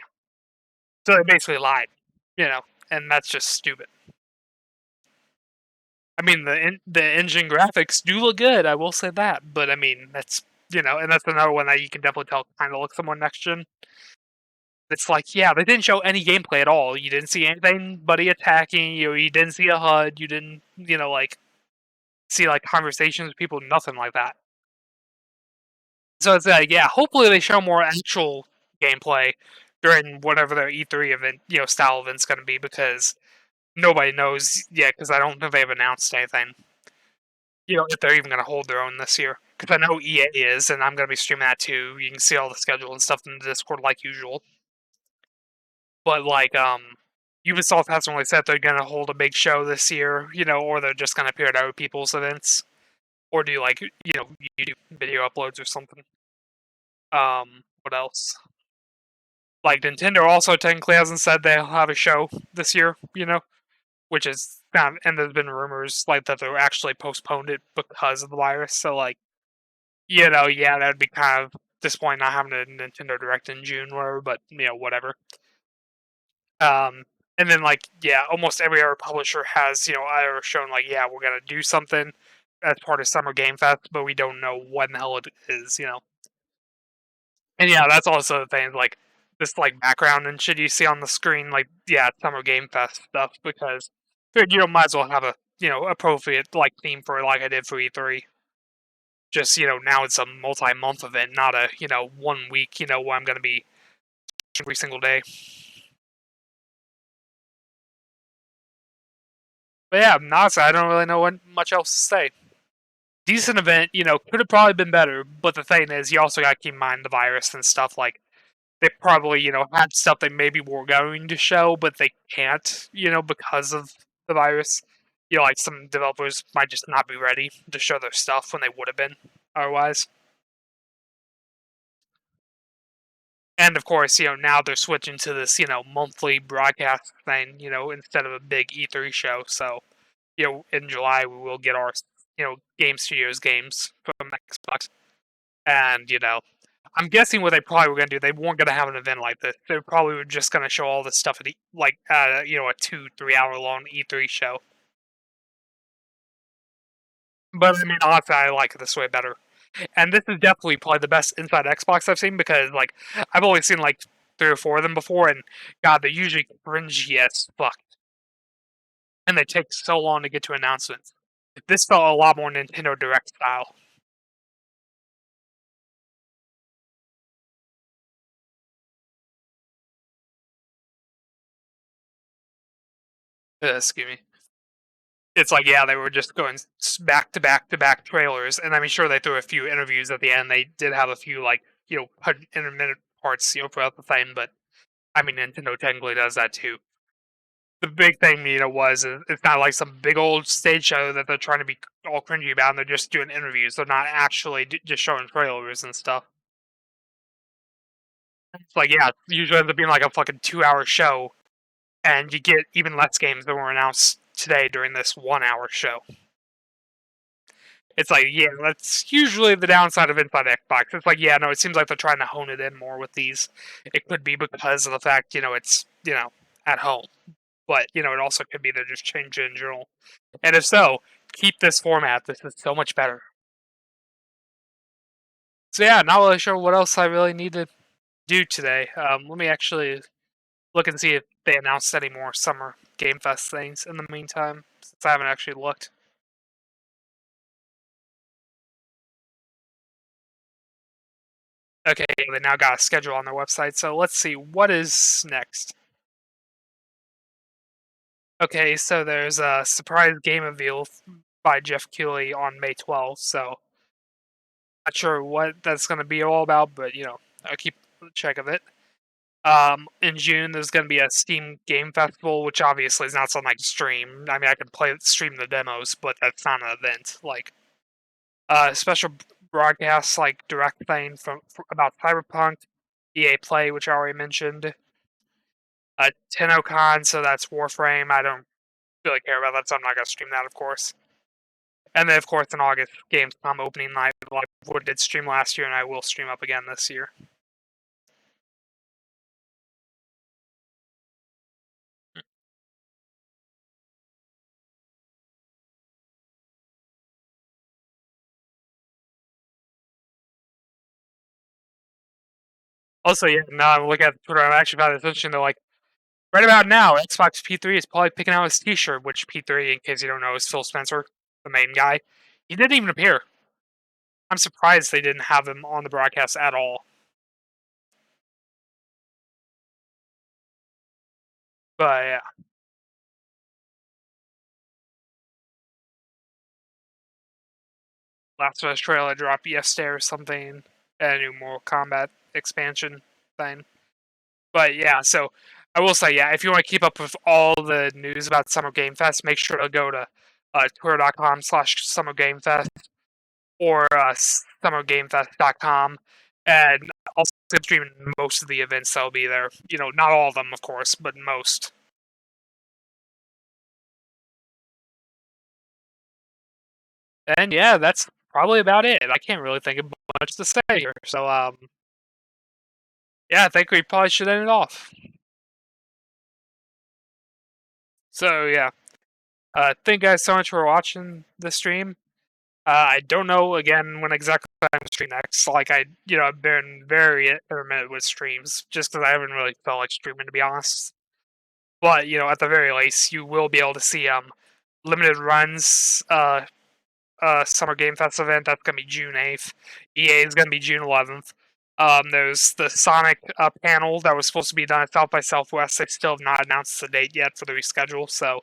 So they basically lied, and that's just stupid. I mean, the engine graphics do look good, I will say that, but I mean, that's, and that's another one that you can definitely tell kind of looks somewhat next gen. It's yeah, they didn't show any gameplay at all. You didn't see anybody attacking, you didn't see a HUD, you didn't, see conversations with people, nothing like that. So it's yeah, hopefully they show more actual gameplay during whatever their E3 event, style event's going to be, because nobody knows yet, because I don't think they've announced anything. If they're even going to hold their own this year. Because I know EA is, and I'm going to be streaming that too. You can see all the schedule and stuff in the Discord like usual. But, Ubisoft hasn't really said they're going to hold a big show this year, or they're just going to appear at other people's events. Or do, YouTube video uploads or something. What else? Nintendo also technically hasn't said they'll have a show this year, which is kind of, and there's been rumors that they'll actually postponed it because of the virus. So yeah, that'd be kind of disappointing not having a Nintendo Direct in June, whatever. But whatever. And then yeah, almost every other publisher has either shown yeah, we're gonna do something as part of Summer Game Fest, but we don't know when the hell it is, And yeah, that's also the thing, this background and shit you see on the screen, yeah, Summer Game Fest stuff, because might as well have a appropriate theme for it, like I did for E3. Just now it's a multi-month event, not a 1 week where I'm gonna be every single day. But yeah, honestly, I don't really know what much else to say. Decent event, could have probably been better, but the thing is, you also gotta keep in mind the virus and stuff. They probably had stuff they maybe were going to show, but they can't because of the virus. Some developers might just not be ready to show their stuff when they would have been otherwise. And of course, now they're switching to this, monthly broadcast thing, instead of a big E3 show. So, in July we will get our, Game Studios games from Xbox. And, I'm guessing what they probably were going to do, they weren't going to have an event like this. They probably were just going to show all this stuff at, a 2-3 hour long E3 show. But, I mean, honestly, I like it this way better. And this is definitely probably the best Inside Xbox I've seen, because, I've only seen, 3 or 4 of them before, and, God, they're usually cringy as fuck. And they take so long to get to announcements. This felt a lot more Nintendo Direct style. Excuse me. It's they were just going back to back to back trailers, and I mean, sure, they threw a few interviews at the end. They did have a few intermittent parts, throughout the thing. But I mean, Nintendo technically does that too. The big thing, it's not like some big old stage show that they're trying to be all cringy about, and they're just doing interviews. They're not actually just showing trailers and stuff. It's it usually ends up being a fucking 2-hour show, and you get even less games that were announced today during this 1-hour show. It's that's usually the downside of Inside Xbox. It's no, it seems like they're trying to hone it in more with these. It could be because of the fact, it's, at home. But, it also could be they're just changing in general. And if so, keep this format. This is so much better. So yeah, not really sure what else I really need to do today. Let me actually look and see if they announced any more Summer Game Fest things in the meantime, since I haven't actually looked. Okay, they now got a schedule on their website, so let's see, what is next? Okay, so there's a surprise game reveal by Jeff Keighley on May 12th, so not sure what that's going to be all about, but, I'll keep track of it. In June, there's going to be a Steam Game Festival, which obviously is not something I can stream. I mean, I can stream the demos, but that's not an event. Special broadcasts, direct thing about Cyberpunk, EA Play, which I already mentioned. TennoCon, so that's Warframe. I don't really care about that, so I'm not going to stream that, of course. And then, of course, in August, Gamescom opening night, like I did stream last year, and I will stream up again this year. Also, yeah, now I'm looking at Twitter, I'm actually found this interesting. They're right about now, Xbox P3 is probably picking out his t-shirt, which P3, in case you don't know, is Phil Spencer, the main guy. He didn't even appear. I'm surprised they didn't have him on the broadcast at all. But, yeah. Last of Us trailer dropped yesterday or something. A new Mortal Kombat expansion thing. But yeah, so I will say, yeah, if you want to keep up with all the news about Summer Game Fest, make sure to go to twitter.com/Summer Game Fest or summergamefest.com. And also streaming most of the events that'll be there. Not all of them, of course, but most. And yeah, that's probably about it. I can't really think of much to say here. So, yeah, I think we probably should end it off. So, yeah. Thank you guys so much for watching the stream. I don't know, again, when exactly I'm going to stream next. I've been very intermittent with streams, just because I haven't really felt like streaming, to be honest. But, at the very least, you will be able to see limited runs Summer Game Fest event. That's going to be June 8th. EA is going to be June 11th. There's the Sonic panel that was supposed to be done at South by Southwest. They still have not announced the date yet for the reschedule. So,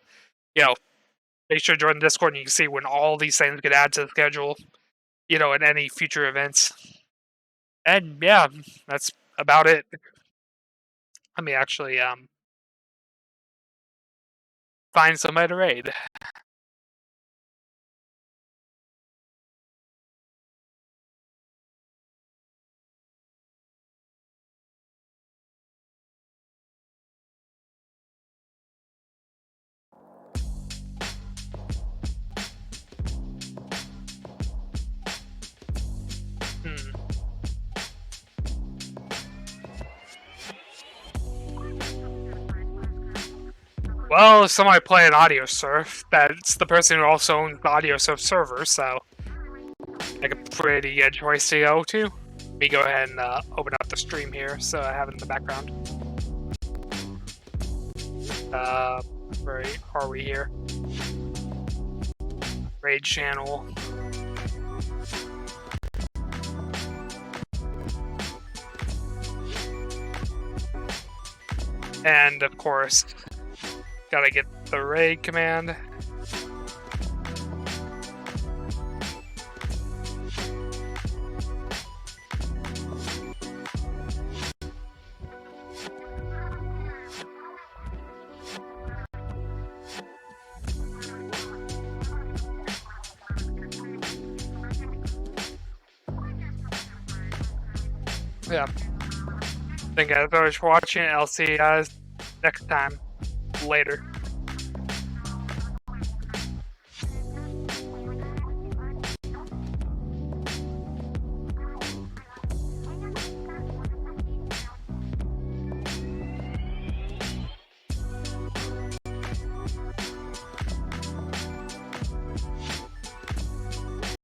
make sure to join the Discord and you can see when all these things get added to the schedule, in any future events. And yeah, that's about it. Let me actually find somebody to raid. Well, if somebody play an audio surf, that's the person who also owns the audio surf server, so like a pretty good choice to go to. Let me go ahead and open up the stream here, so I have it in the background. Where are we here? Raid channel. And of course, gotta get the raid command. Yeah. Thank you guys for watching. I'll see you guys next time. Later.